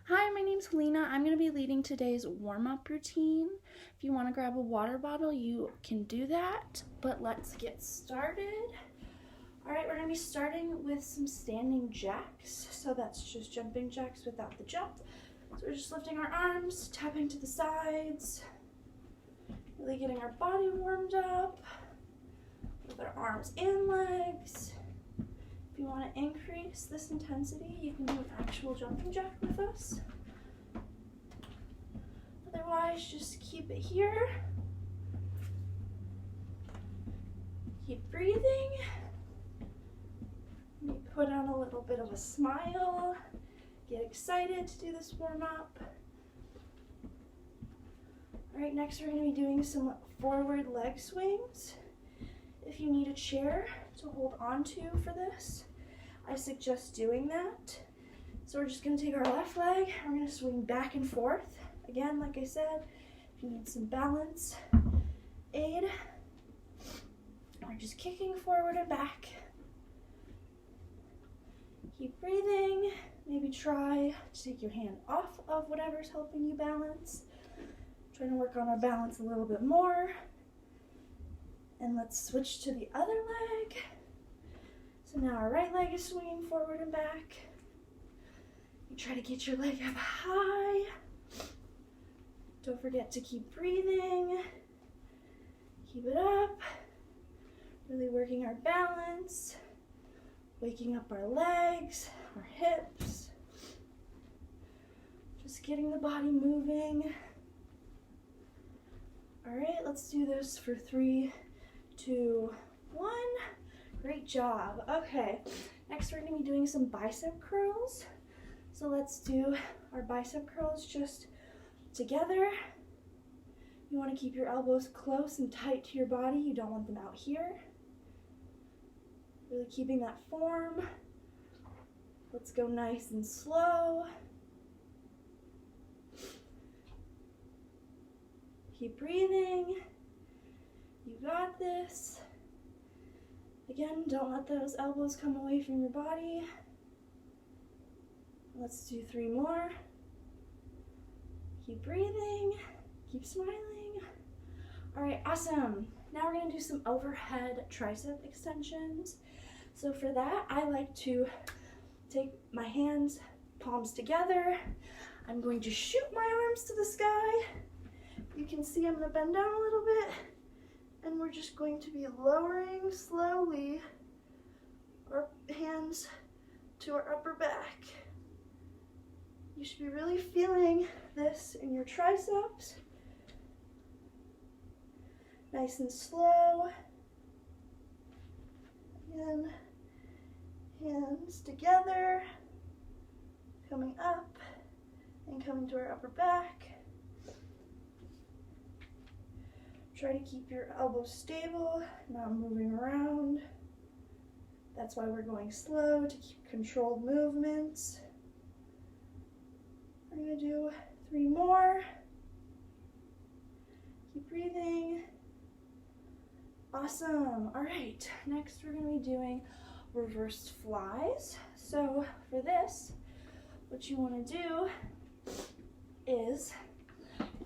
Hi, my name's Halina. I'm going to be leading today's warm-up routine. If you want to grab a water bottle, you can do that, but let's get started. All right, we're going to be starting with some standing jacks. So that's just jumping jacks without the jump. So we're just lifting our arms, tapping to the sides, really getting our body warmed up with our arms and legs. If you want to increase this intensity, you can do an actual jumping jack with us. Otherwise, just keep it here. Keep breathing. Maybe put on a little bit of a smile. Get excited to do this warm up. All right, next we're going to be doing some forward leg swings. If you need a chair to hold on to for this, I suggest doing that. So we're just going to take our left leg, we're going to swing back and forth. Again, like I said, if you need some balance aid, we're just kicking forward and back. Keep breathing. Maybe try to take your hand off of whatever's helping you balance. Trying to work on our balance a little bit more. And let's switch to the other leg. So now our right leg is swinging forward and back. You try to get your leg up high. Don't forget to keep breathing. Keep it up. Really working our balance. Waking up our legs, our hips. Just getting the body moving. All right, let's do this for 3, 2, 1. Great job. Okay, next we're going to be doing some bicep curls. So let's do our bicep curls just together. You want to keep your elbows close and tight to your body. You don't want them out here. Really keeping that form. Let's go nice and slow. Keep breathing. You got this. Again, don't let those elbows come away from your body. Let's do 3 more. Keep breathing. Keep smiling. All right, awesome. Now we're going to do some overhead tricep extensions. So for that, I like to take my hands, palms together. I'm going to shoot my arms to the sky. You can see I'm going to bend down a little bit. And we're just going to be lowering slowly our hands to our upper back. You should be really feeling this in your triceps. Nice and slow. Again, hands together, coming up and coming to our upper back. Try to keep your elbows stable, not moving around. That's why we're going slow, to keep controlled movements. We're going to do 3 more. Keep breathing. Awesome. All right, next we're going to be doing reversed flies. So for this, what you want to do is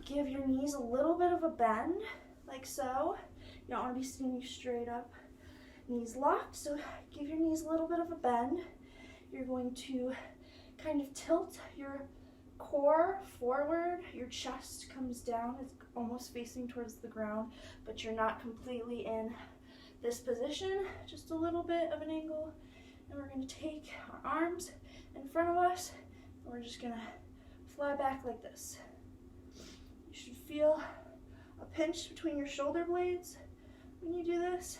give your knees a little bit of a bend, like so. You don't want to be standing straight up, knees locked, so give your knees a little bit of a bend. You're going to kind of tilt your core forward, your chest comes down, it's almost facing towards the ground, but you're not completely in this position, just a little bit of an angle. And we're going to take our arms in front of us, and we're just going to fly back like this. You should feel a pinch between your shoulder blades when you do this,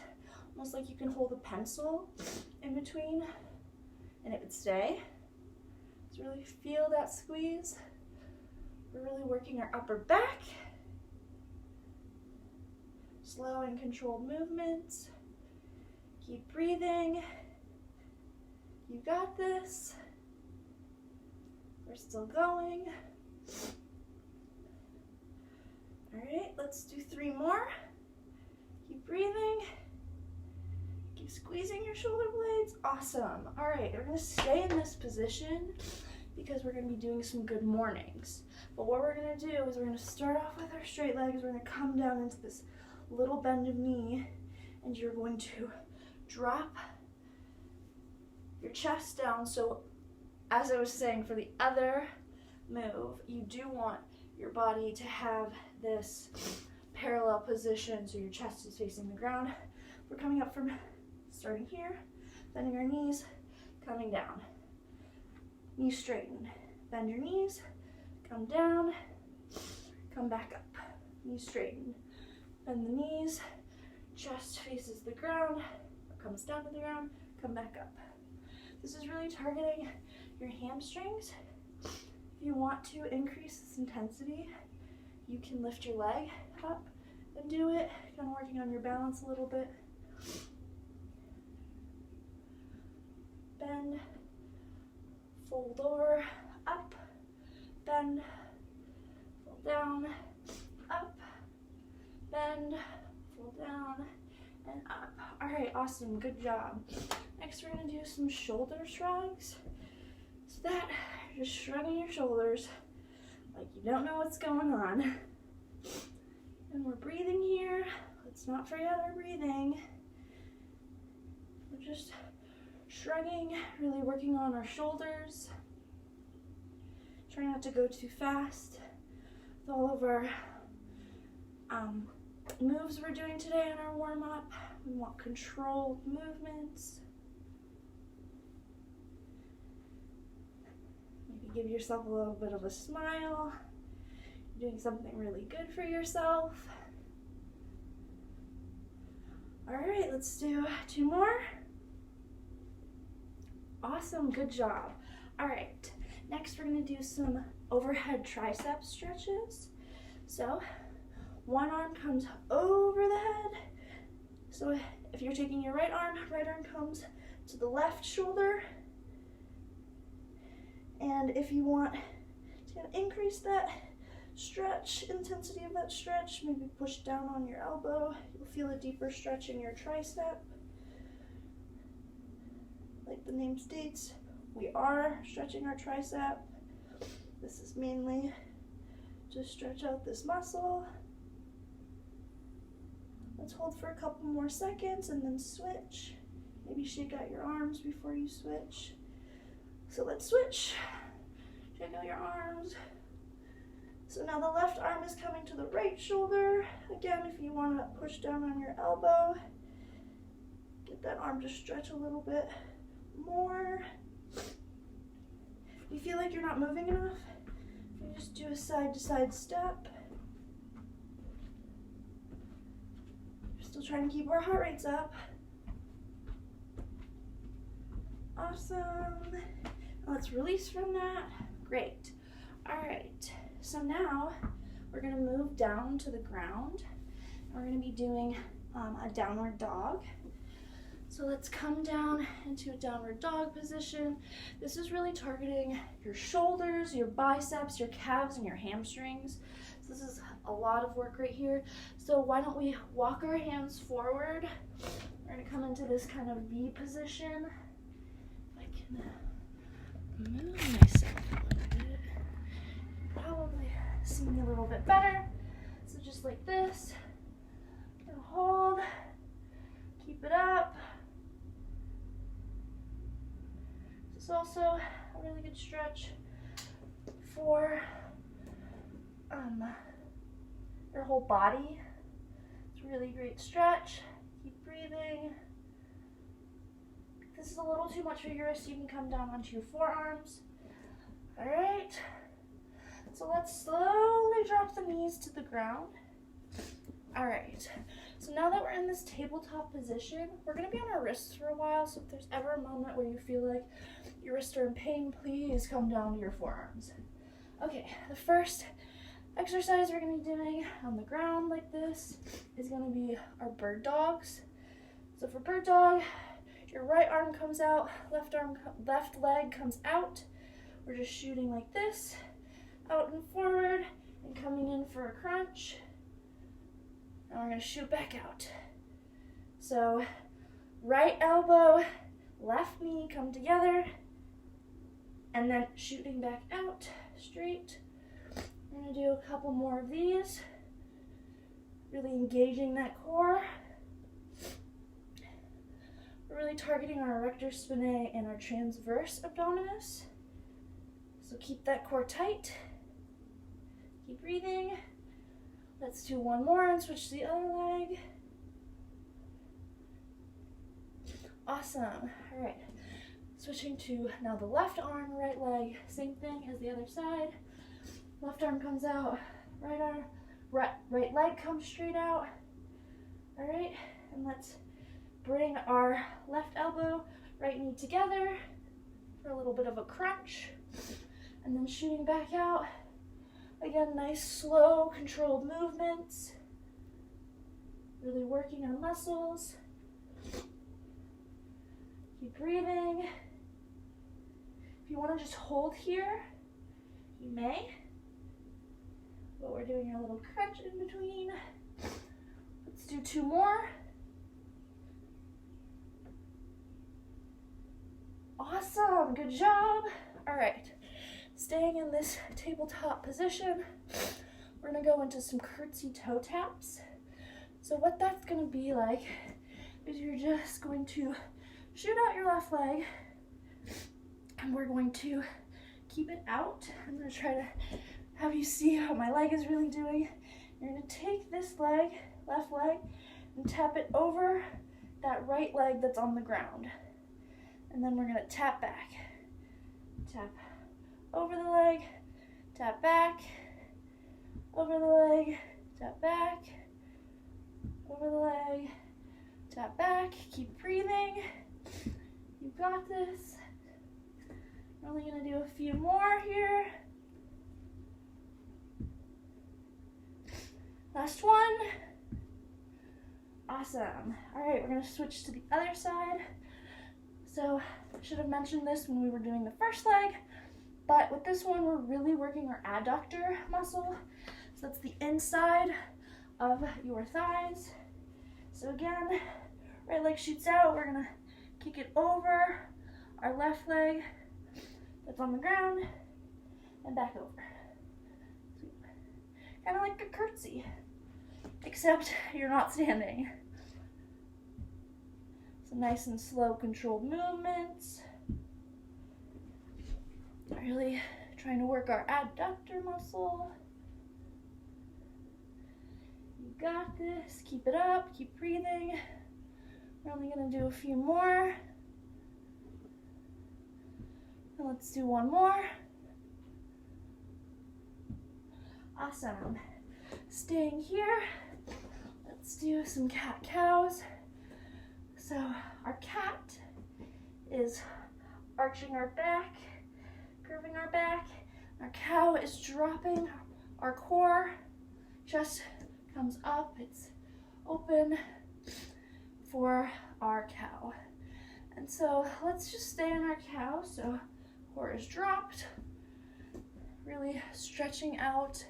almost like you can hold a pencil in between and it would stay. So really feel that squeeze. We're really working our upper back. Slow and controlled movements. Keep breathing. You got this. We're still going. All right, let's do 3 more. Keep breathing. Keep squeezing your shoulder blades. Awesome. All right, we're gonna stay in this position because we're gonna be doing some good mornings. But what we're gonna do is we're gonna start off with our straight legs. We're gonna come down into this little bend of knee, and you're going to drop your chest down. So as I was saying, for the other move, you do want your body to have this parallel position, so your chest is facing the ground. We're coming up from starting here, bending our knees, coming down. Knees straighten. Bend your knees, come down, come back up. Knees straighten. Bend the knees, chest faces the ground, comes down to the ground, come back up. This is really targeting your hamstrings. If you want to increase this intensity, you can lift your leg up and do it, kind of working on your balance a little bit. Bend, fold over, up, bend, fold down, up, bend, fold down, and up. All right, awesome, good job. Next, we're gonna do some shoulder shrugs. So that, you're just shrugging your shoulders like you don't know what's going on. And we're breathing here. Let's not forget our breathing. We're just shrugging, really working on our shoulders. Try not to go too fast with all of our moves we're doing today in our warm-up. We want controlled movements. Maybe give yourself a little bit of a smile. You're doing something really good for yourself. All right, let's do 2 more. Awesome, good job. All right, next we're gonna do some overhead tricep stretches. So one arm comes over the head. So if you're taking your right arm comes to the left shoulder. And if you want to increase that stretch, intensity of that stretch, maybe push down on your elbow. You'll feel a deeper stretch in your tricep. Like the name states, we are stretching our tricep. This is mainly to stretch out this muscle. Let's hold for a couple more seconds and then switch. Maybe shake out your arms before you switch. So let's switch. Shake out your arms. So now the left arm is coming to the right shoulder. Again, if you want to push down on your elbow, get that arm to stretch a little bit more. If you feel like you're not moving enough, you just do a side-to-side step. We're still trying to keep our heart rates up. Awesome. Let's release from that. Great. All right. So now we're going to move down to the ground. We're going to be doing a downward dog. So let's come down into a downward dog position. This is really targeting your shoulders, your biceps, your calves, and your hamstrings. So this is a lot of work right here. So why don't we walk our hands forward. We're going to come into this kind of V position. If I can move myself a little bit, probably see me a little bit better. So just like this, and hold, keep it up. This is also a really good stretch for your whole body. It's a really great stretch. Keep breathing. If this is a little too much for your wrist, you can come down onto your forearms. All right. So let's slowly drop the knees to the ground. All right. So now that we're in this tabletop position, we're gonna be on our wrists for a while. So if there's ever a moment where you feel like your wrists are in pain, please come down to your forearms. Okay, the first exercise we're gonna be doing on the ground like this is gonna be our bird dogs. So for bird dog, your right arm comes out, left leg comes out. We're just shooting like this, out and forward, and coming in for a crunch. And we're gonna shoot back out. So right elbow, left knee come together. and then shooting back out straight. We're gonna do a couple more of these, really engaging that core. We're really targeting our erector spinae and our transverse abdominis. So keep that core tight. Keep breathing. Let's do one more and switch to the other leg. Awesome. All right. Switching to now the left arm, right leg. Same thing as the other side. Left arm comes out. Right arm, right leg comes straight out. All right. And let's bring our left elbow, right knee together for a little bit of a crunch. And then shooting back out. Again, nice, slow, controlled movements. Really working our muscles. Keep breathing. If you want to just hold here, you may. But we're doing a little crunch in between. Let's do two more. Awesome, good job. All right, staying in this tabletop position, we're gonna go into some curtsy toe taps. So what that's gonna be like is you're just going to shoot out your left leg, and we're going to keep it out. I'm gonna try to have you see how my leg is really doing. You're gonna take this leg, left leg, and tap it over that right leg that's on the ground. And then we're gonna tap back. Tap over the leg, tap back, over the leg, tap back, over the leg, tap back. Keep breathing. You got this. We're only gonna do a few more here. Last one. Awesome. All right, we're gonna switch to the other side. So I should have mentioned this when we were doing the first leg, but with this one, we're really working our adductor muscle. So that's the inside of your thighs. So again, right leg shoots out. We're gonna kick it over our left leg that's on the ground and back over. Kind of like a curtsy, except you're not standing. So nice and slow, controlled movements. Really trying to work our adductor muscle. You got this. Keep it up. Keep breathing. We're only going to do a few more. And let's do one more. Awesome. Staying here, let's do some cat-cows. So our cat is arching our back, curving our back. Our cow is dropping our core. Chest comes up, it's open for our cow. And so let's just stay in our cow. So core is dropped, really stretching out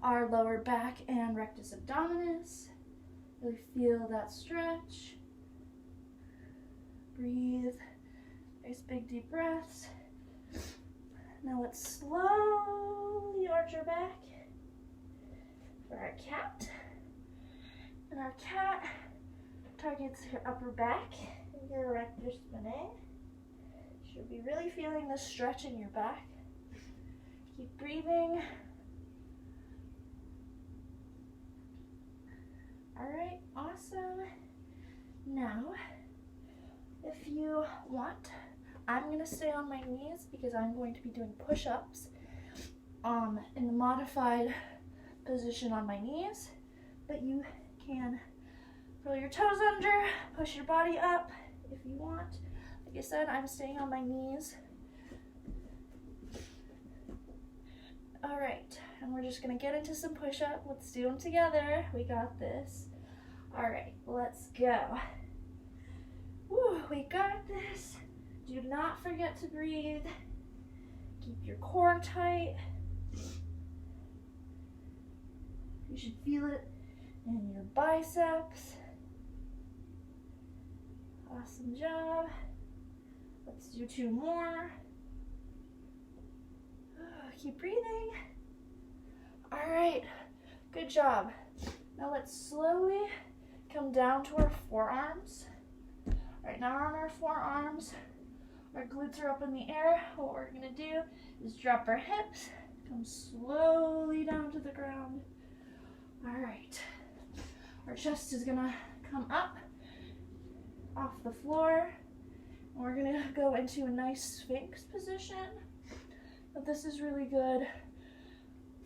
our lower back and rectus abdominis. Really feel that stretch. Breathe. Nice big deep breaths. Now let's slowly arch our back for our cat. And our cat targets your upper back and your erector spinae. Should be really feeling the stretch in your back. Keep breathing. All right, awesome. Now, if you want, I'm gonna stay on my knees because I'm going to be doing push-ups in the modified position on my knees, but you can curl your toes under, push your body up if you want. Like I said, I'm staying on my knees. All right, and we're just gonna get into some push-up. Let's do them together. We got this. All right, let's go. Woo, we got this. Do not forget to breathe. Keep your core tight. You should feel it in your biceps. Awesome job. Let's do two more. keep breathing. All right, good job. Now let's slowly come down to our forearms. All right, now we're on our forearms. Our glutes are up in the air. What we're gonna do is drop our hips, come slowly down to the ground. All right, our chest is gonna come up off the floor. And we're gonna go into a nice Sphinx position. But this is really good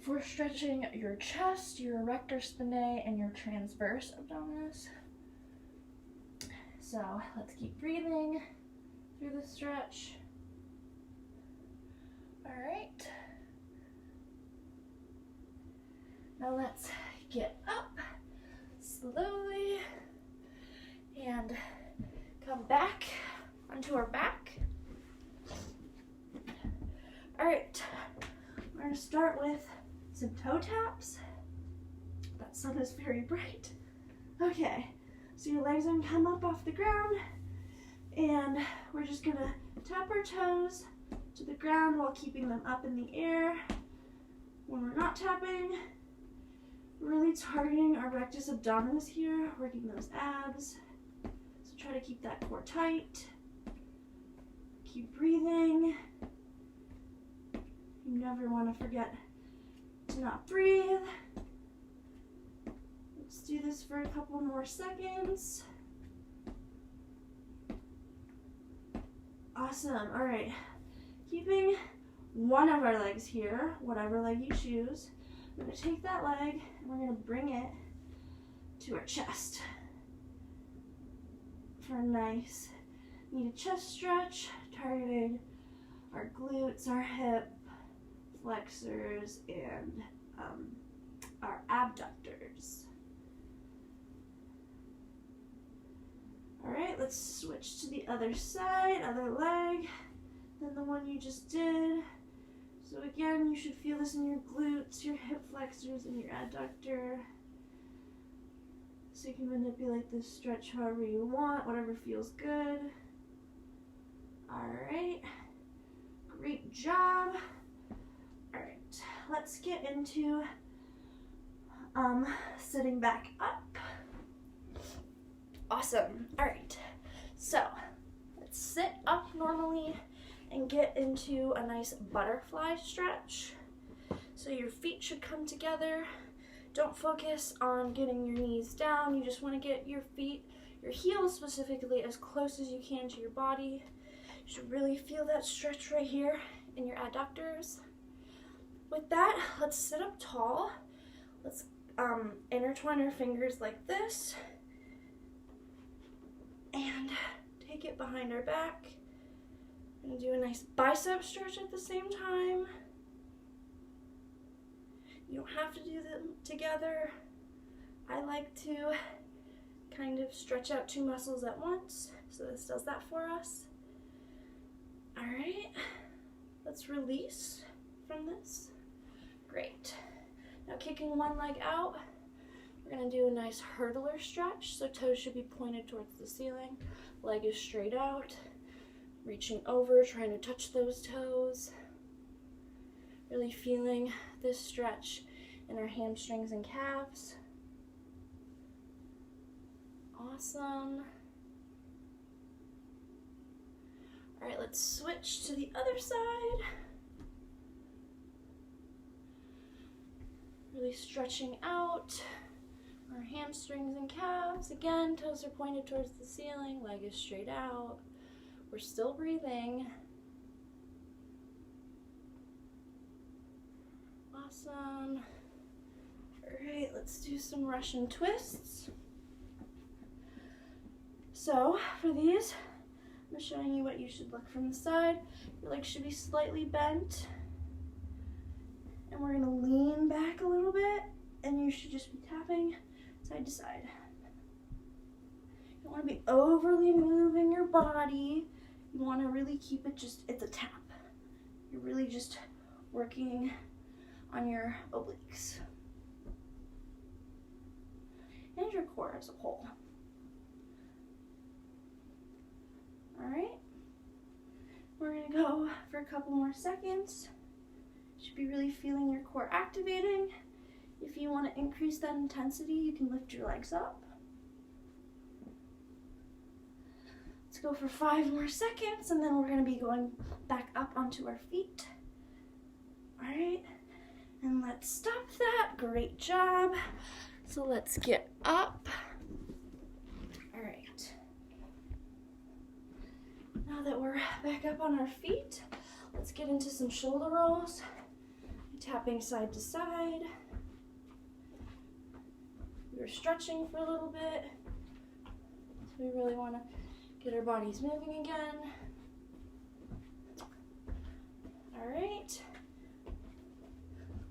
for stretching your chest, your erector spinae, and your transverse abdominis. So let's keep breathing through the stretch. All right. Now let's get up slowly and come back onto our back. All right, we're gonna start with some toe taps. That sun is very bright. Okay, so your legs are gonna come up off the ground and we're just gonna tap our toes to the ground while keeping them up in the air. When we're not tapping, really targeting our rectus abdominis here, working those abs. So try to keep that core tight. Keep breathing. You never want to forget to not breathe. Let's do this for a couple more seconds. Awesome. All right. Keeping one of our legs here, whatever leg you choose. We're going to take that leg and we're going to bring it to our chest for a nice knee to chest stretch, targeting our glutes, our hip flexors, and our abductors. All right, let's switch to the other side, other leg, than the one you just did. So again, you should feel this in your glutes, your hip flexors, and your adductor. So you can manipulate this stretch however you want, whatever feels good. All right, great job. All right, let's get into sitting back up. Awesome. All right, so let's sit up normally and get into a nice butterfly stretch. So your feet should come together. Don't focus on getting your knees down. You just want to get your feet, your heels specifically, as close as you can to your body. You should really feel that stretch right here in your adductors. With that, let's sit up tall. Let's intertwine our fingers like this and take it behind our back. I'm gonna do a nice bicep stretch at the same time. You don't have to do them together. I like to kind of stretch out two muscles at once, so this does that for us. All right, let's release from this. Great. Now kicking one leg out, we're gonna do a nice hurdler stretch. So toes should be pointed towards the ceiling, leg is straight out, reaching over, trying to touch those toes. Really feeling this stretch in our hamstrings and calves. Awesome. All right, let's switch to the other side. Really stretching out our hamstrings and calves. Again, toes are pointed towards the ceiling, leg is straight out. We're still breathing. Awesome. All right, let's do some Russian twists. So for these, I'm showing you what you should look from the side. Your legs should be slightly bent. And we're gonna lean back a little bit, and you should just be tapping side to side. You don't wanna be overly moving your body. You wanna really keep it just, it's a tap. You're really just working on your obliques and your core as a whole. All right, we're gonna go for a couple more seconds. Should be really feeling your core activating. If you want to increase that intensity, you can lift your legs up. Let's go for 5 more seconds, and then we're going to be going back up onto our feet. All right, and let's stop that. Great job. So let's get up. All right. Now that we're back up on our feet, let's get into some shoulder rolls. Tapping side to side. We're stretching for a little bit. So we really want to get our bodies moving again. All right.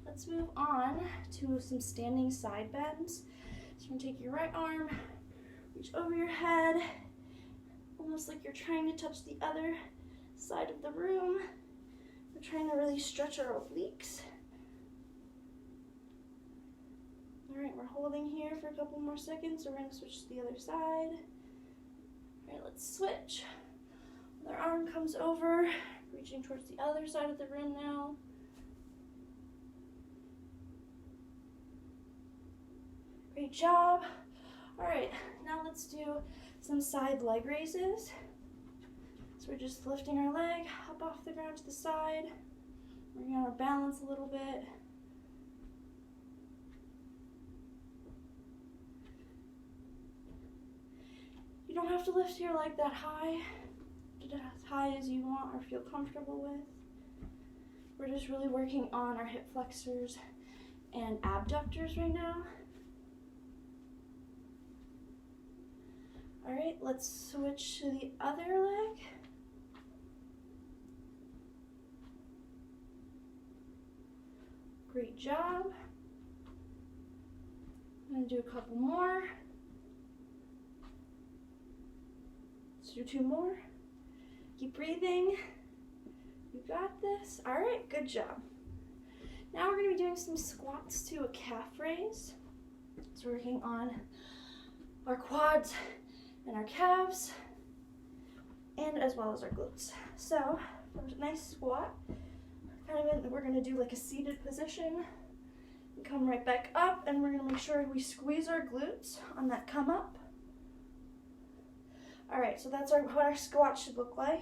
Let's move on to some standing side bends. So you're going to take your right arm, reach over your head, almost like you're trying to touch the other side of the room. We're trying to really stretch our obliques. All right, we're holding here for a couple more seconds, so we're going to switch to the other side. All right, let's switch. Other arm comes over, reaching towards the other side of the room now. Great job. All right, now let's do some side leg raises. So we're just lifting our leg up off the ground to the side, bringing out our balance a little bit. You don't have to lift your leg that high. Get it as high as you want or feel comfortable with. We're just really working on our hip flexors and abductors right now. All right, let's switch to the other leg. Great job. I'm gonna do a couple more. Let's do 2 more. Keep breathing. You got this. All right, good job. Now we're gonna be doing some squats to a calf raise. So working on our quads and our calves, and as well as our glutes. So, for a nice squat, we're gonna do like a seated position. And come right back up, and we're gonna make sure we squeeze our glutes on that come up. All right, so that's what our squat should look like.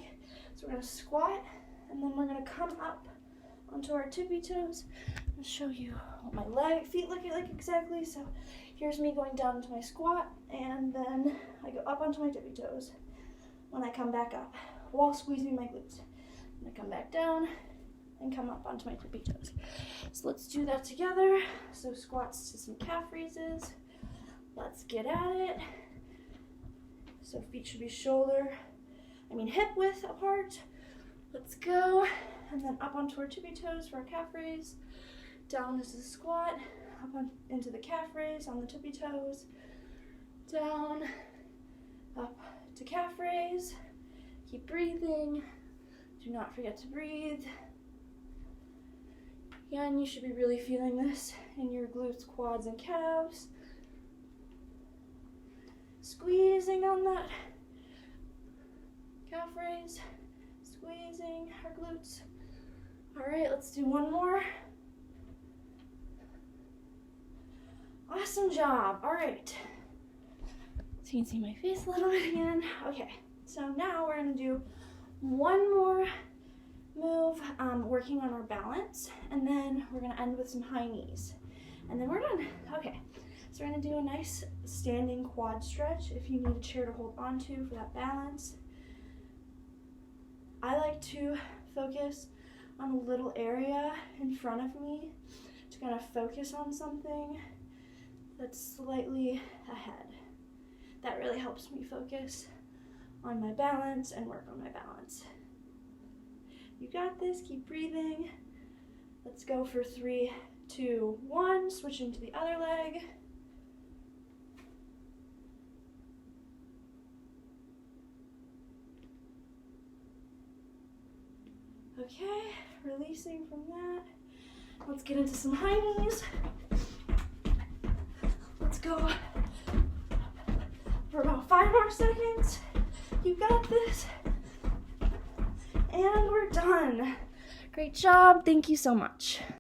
So we're gonna squat, and then we're gonna come up onto our tippy toes. I'll show you what my feet look like exactly. So here's me going down into my squat, and then I go up onto my tippy toes when I come back up, while squeezing my glutes. And I come back down and come up onto my tippy toes. So let's do that together. So squats to some calf raises. Let's get at it. So feet should be hip width apart. Let's go. And then up onto our tippy toes for our calf raise. Down into the squat, into the calf raise on the tippy toes. Down, up to calf raise. Keep breathing. Do not forget to breathe. Again, you should be really feeling this in your glutes, quads, and calves. Squeezing on that calf raise. Squeezing our glutes. All right, let's do 1 more. Awesome job. All right. So you can see my face a little bit again. Okay, so now we're gonna do 1 more move, working on our balance, and then we're gonna end with some high knees. And then we're done. Okay, so we're gonna do a nice standing quad stretch if you need a chair to hold onto for that balance. I like to focus on a little area in front of me to kind of focus on something that's slightly ahead. That really helps me focus on my balance and work on my balance. You got this, keep breathing. Let's go for 3, 2, 1, switching to the other leg. Okay, releasing from that. Let's get into some high knees. Let's go for about 5 more seconds. You got this. And we're done. Great job. Thank you so much.